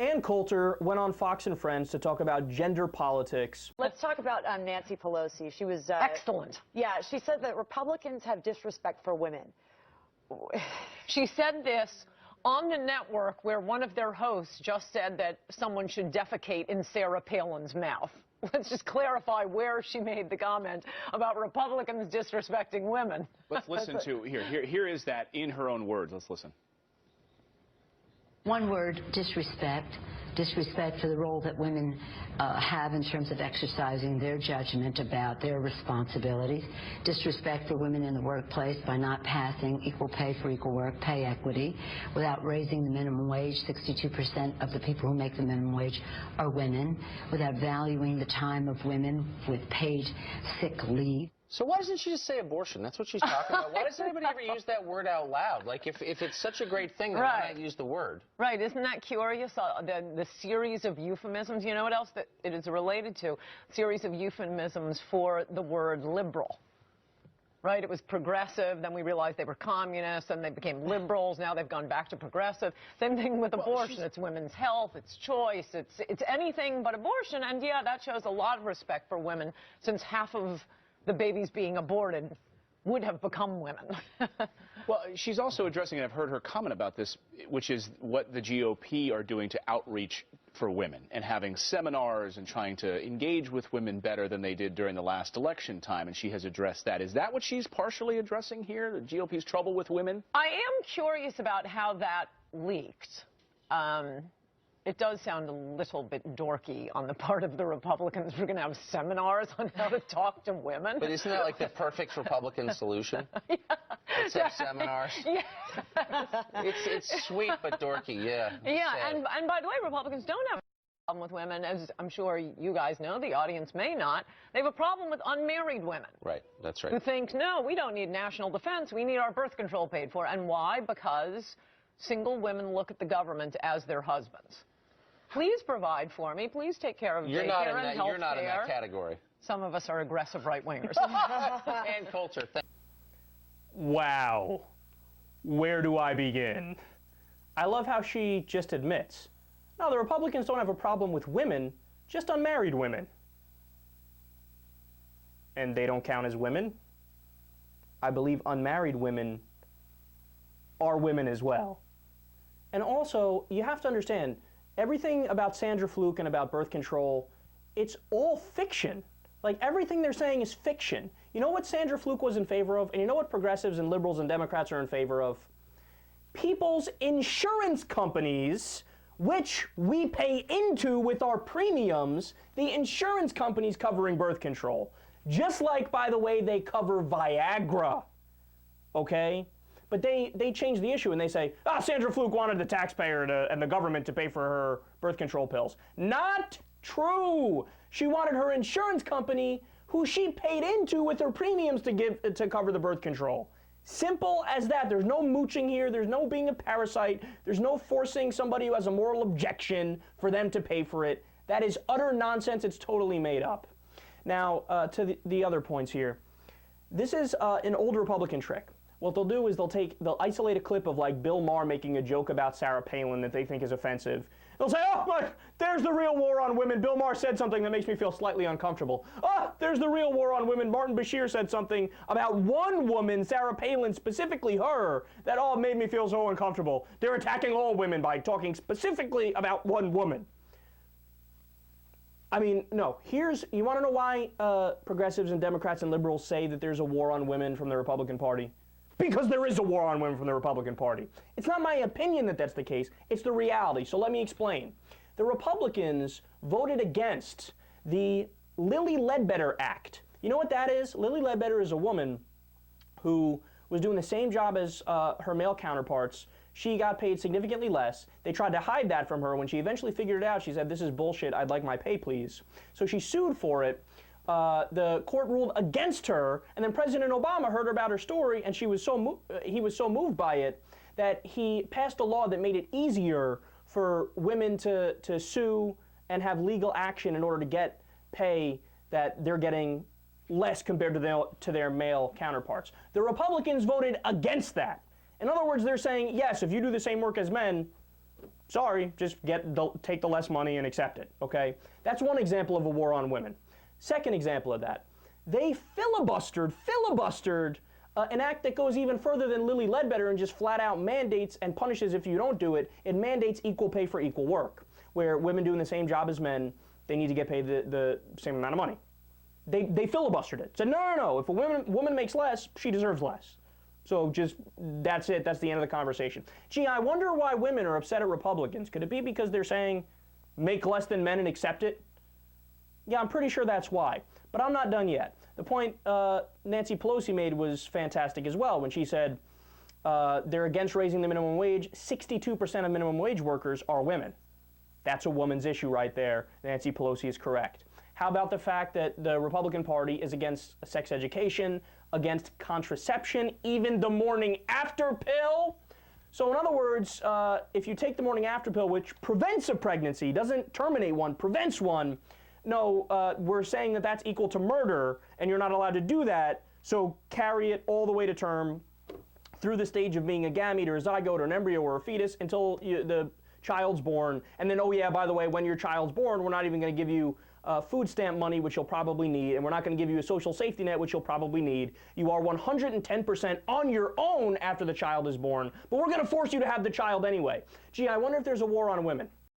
Ann Coulter went on Fox and Friends to talk about gender politics. Let's talk about Nancy Pelosi. She was excellent. Yeah, she said that Republicans have disrespect for women. She said this on the network where one of their hosts just said that someone should defecate in Sarah Palin's mouth. Let's just clarify where she made the comment about Republicans disrespecting women. Let's listen to, here is that in her own words. Let's listen. One word, disrespect. Disrespect for the role that women have in terms of exercising their judgment about their responsibilities. Disrespect for women in the workplace by not passing equal pay for equal work, pay equity, without raising the minimum wage. 62% of the people who make the minimum wage are women, without valuing the time of women with paid sick leave. So why doesn't she just say abortion? That's what she's talking about. Why does anybody ever use that word out loud? Like, if it's such a great thing, then why not use the word? Right. Isn't that curious? The series of euphemisms. You know what else that it is related to? Series of euphemisms for the word liberal. Right? It was progressive, then we realized they were communists, and they became liberals, now they've gone back to progressive. Same thing with abortion. It's women's health, it's choice, it's anything but abortion, and yeah, that shows a lot of respect for women, since half of the babies being aborted would have become women. Well, she's also addressing, and I've heard her comment about this, which is what the GOP are doing to outreach for women and having seminars and trying to engage with women better than they did during the last election time, and she has addressed that. Is that what she's partially addressing here, the GOP's trouble with women? I am curious about how that leaked. It does sound a little bit dorky on the part of the Republicans. We're going to have seminars on how to talk to women. But isn't that like the perfect Republican solution? Yeah. Let's have seminars. Yeah. It's sweet but dorky, yeah. Yeah, and by the way, Republicans don't have a problem with women, as I'm sure you guys know, the audience may not. They have a problem with unmarried women. Right, that's right. Who think, no, we don't need national defense, we need our birth control paid for. And why? Because single women look at the government as their husbands. Please provide for me. Please take care of daycare and health You're not in that category. Some of us are aggressive right-wingers. Ann Coulter. Wow. Where do I begin? I love how she just admits, no, the Republicans don't have a problem with women, just unmarried women. And they don't count as women. I believe unmarried women are women as well. And also, you have to understand, everything about Sandra Fluke and about birth control, it's all fiction. Like, everything they're saying is fiction. You know what Sandra Fluke was in favor of? And you know what progressives and liberals and Democrats are in favor of? People's insurance companies, which we pay into with our premiums, the insurance companies covering birth control. Just like, by the way, they cover Viagra. Okay? But they change the issue and they say, Sandra Fluke wanted the taxpayer and the government to pay for her birth control pills. Not true. She wanted her insurance company, who she paid into with her premiums, to cover the birth control. Simple as that. There's no mooching here. There's no being a parasite. There's no forcing somebody who has a moral objection for them to pay for it. That is utter nonsense. It's totally made up. Now, to the other points here. This is an old Republican trick. What they'll do is they'll isolate a clip of, like, Bill Maher making a joke about Sarah Palin that they think is offensive. They'll say, there's the real war on women. Bill Maher said something that makes me feel slightly uncomfortable. There's the real war on women. Martin Bashir said something about one woman, Sarah Palin, specifically her, that made me feel so uncomfortable. They're attacking all women by talking specifically about one woman. I mean, no, you want to know why progressives and Democrats and liberals say that there's a war on women from the Republican Party? Because there is a war on women from the Republican Party. It's not my opinion that that's the case. It's the reality. So let me explain. The Republicans voted against the Lilly Ledbetter Act. You know what that is? Lilly Ledbetter is a woman who was doing the same job as her male counterparts. She got paid significantly less. They tried to hide that from her. When she eventually figured it out, she said, "This is bullshit. I'd like my pay, please." So she sued for it. The court ruled against her, and then President Obama heard about her story, and he was so moved by it that he passed a law that made it easier for women to sue and have legal action in order to get pay that they're getting less compared to their male counterparts. The Republicans voted against that. In other words, they're saying, yes, if you do the same work as men, Sorry, just take the less money and accept it, okay? That's one example of a war on women. Second example of that, they filibustered an act that goes even further than Lilly Ledbetter and just flat out mandates and punishes if you don't do it. It mandates equal pay for equal work, where women doing the same job as men, they need to get paid the same amount of money. They filibustered it. Said, no. If a woman makes less, she deserves less. So just, that's it. That's the end of the conversation. Gee, I wonder why women are upset at Republicans. Could it be because they're saying, make less than men and accept it? Yeah, I'm pretty sure that's why. But I'm not done yet. The point Nancy Pelosi made was fantastic as well when she said they're against raising the minimum wage. 62% of minimum wage workers are women. That's a woman's issue right there. Nancy Pelosi is correct. How about the fact that the Republican Party is against sex education, against contraception, even the morning after pill? So in other words, if you take the morning after pill, which prevents a pregnancy, doesn't terminate one, prevents one, no, we're saying that that's equal to murder, and you're not allowed to do that, so carry it all the way to term through the stage of being a gamete or a zygote or an embryo or a fetus until the child's born. And then, oh yeah, by the way, when your child's born, we're not even going to give you food stamp money, which you'll probably need, and we're not going to give you a social safety net, which you'll probably need. You are 110% on your own after the child is born, but we're going to force you to have the child anyway. Gee, I wonder if there's a war on women.